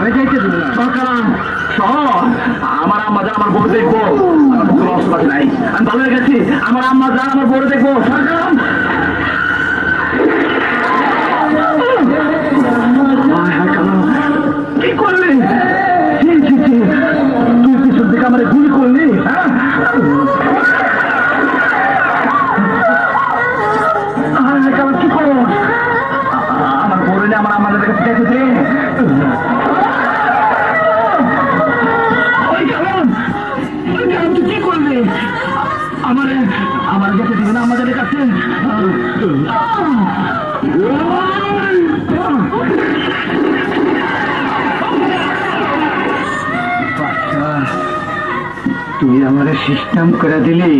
আমি যাইতে দেবো না। সরকার শোন, আমার আম্মা যা আমার বড় দেখবো, আমার কোনো অস্ত্র নাই, আমি ভালো হয়ে গেছি। আমার আম্মা যা আমার বড় দেখবো। সরকার কি করলি? তুই পিছন থেকে আমার গুলি করলি? কি করো? আমার বড় আমার আমাদের কাছে গেছে। কি করলি? আমার কাছে দিবে না আমাদের কাছে। তুই আমার সিস্টেম করে দিলি।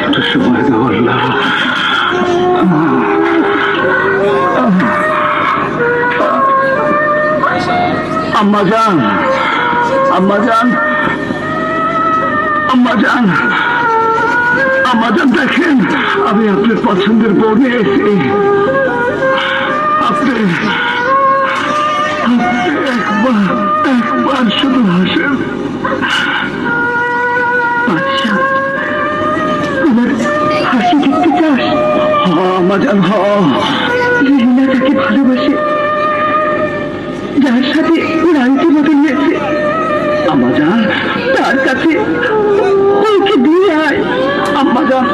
একটু সময় বললাম আম্মা যান, আম্মা যান, আম্মা যান, আম্মা যান, দেখেন আমি আপনার পছন্দের বউ নিয়ে এসেছি। আপনি একবার শুধু হাসেন। আচ্ছা, আমার হাসি দেখতে চাস? আম্মা যান, রিনা তাকে ভালোবাসে, যার সাথে ওর আংটি বদল হয়েছে। আম্মা যান, তার কাছে ওকে দিয়ে আয়। আম্মা যান,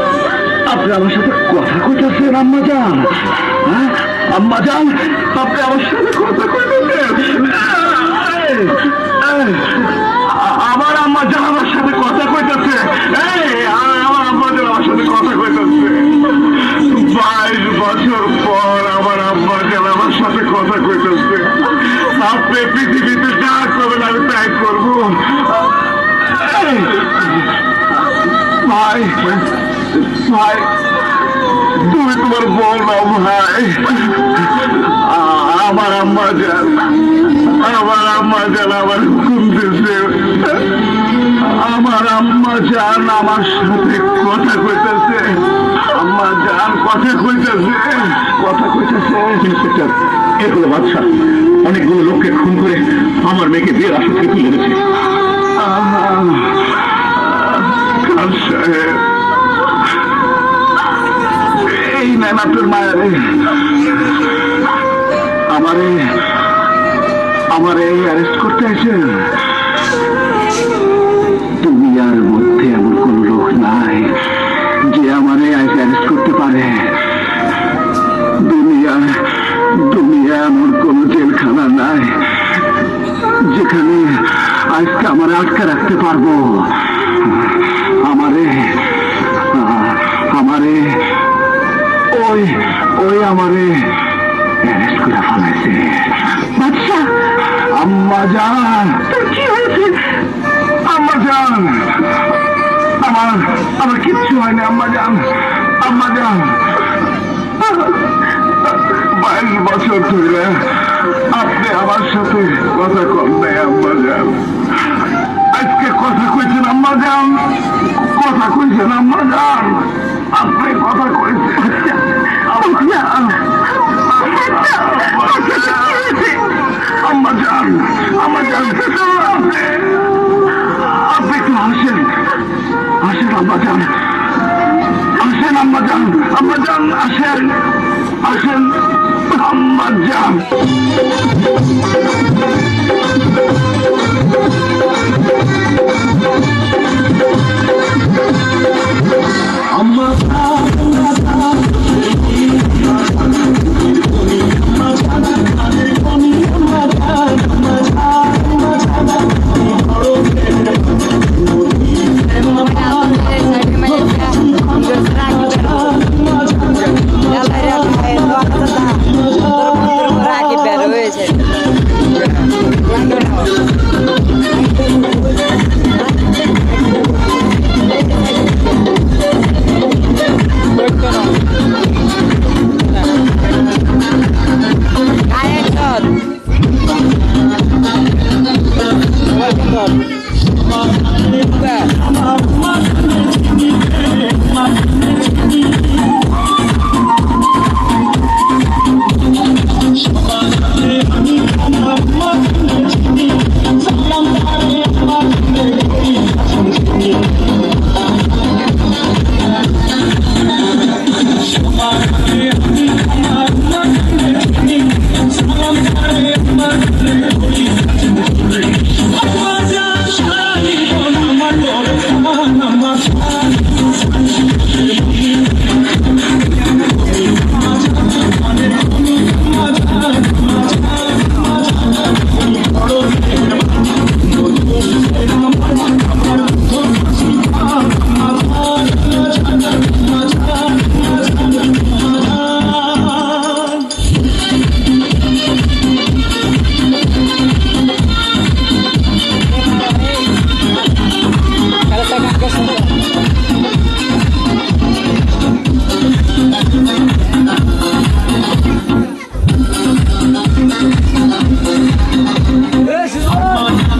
আপনি আমার সাথে কথা কইতেছেন? আম্মা যান, আম্মা যান, আপনি আমার সাথে কথা কইতেছেন? আমার আম্মা যান আমার সাথে কথা কইতেছে। আমার আম্মা যান আমার সাথে কথা কইতেছে। 22 বছর পর আমার আম্মা যান আমার সাথে কথা কইতেছে। আপনি পৃথিবীতে যা করবেন আমি তাই করবো। ভাই ভাই, তুমি তোমার বল নাও ভাই। আমার আম্মা যান, আমার আম্মা যান আমার হুকুম দিচ্ছে। আমার আম্মা যান আমার সাথে কথা কইতেছে। আম্মা যান কথা কইতেছে, কথা কইতেছে। ইন্সপেক্টর, এগুলো বাদশা অনেকগুলো লোককে খুন করে আমার মেয়েকে বিয়ের আসর থেকে তুলে এনেছে। খান সাহেব, এই নেন আপনার মায়ারে। আমারে অ্যারেস্ট করতে আসেন। দুনিয়ার মধ্যে এমন কোন লোক নাই যে আমারে অ্যারেস্ট করতে পারে। দুনিয়া এমন কোন জেলখানা নাই যেখানে আজকে আমার আটকে রাখতে পারবো। আমারে আমারে অ্যারেস্ট করে ফেলাইছে। আচ্ছা আম্মা জান, কি হয়েছে? আম্মা জান, আমার কিচ্ছু হয়নি। আম্মা জান, আম্মা জান, 22 বছর ধরে আপনি আমার সাথে কথা কন নাই। আম্মা জান, আজকে কথা কইছেন। আম্মা জান, কথা কইছেন। আম্মা জান, আপনি কথা কইছেন। আম্মা জান, আম্মা জান, আম্মা জান, আপনি একটু আসেন, আসেন আম্মা জান, আসেন আম্মা জান, আম্মা জান, আসেন, আসেন আম্মা জান। আম্মা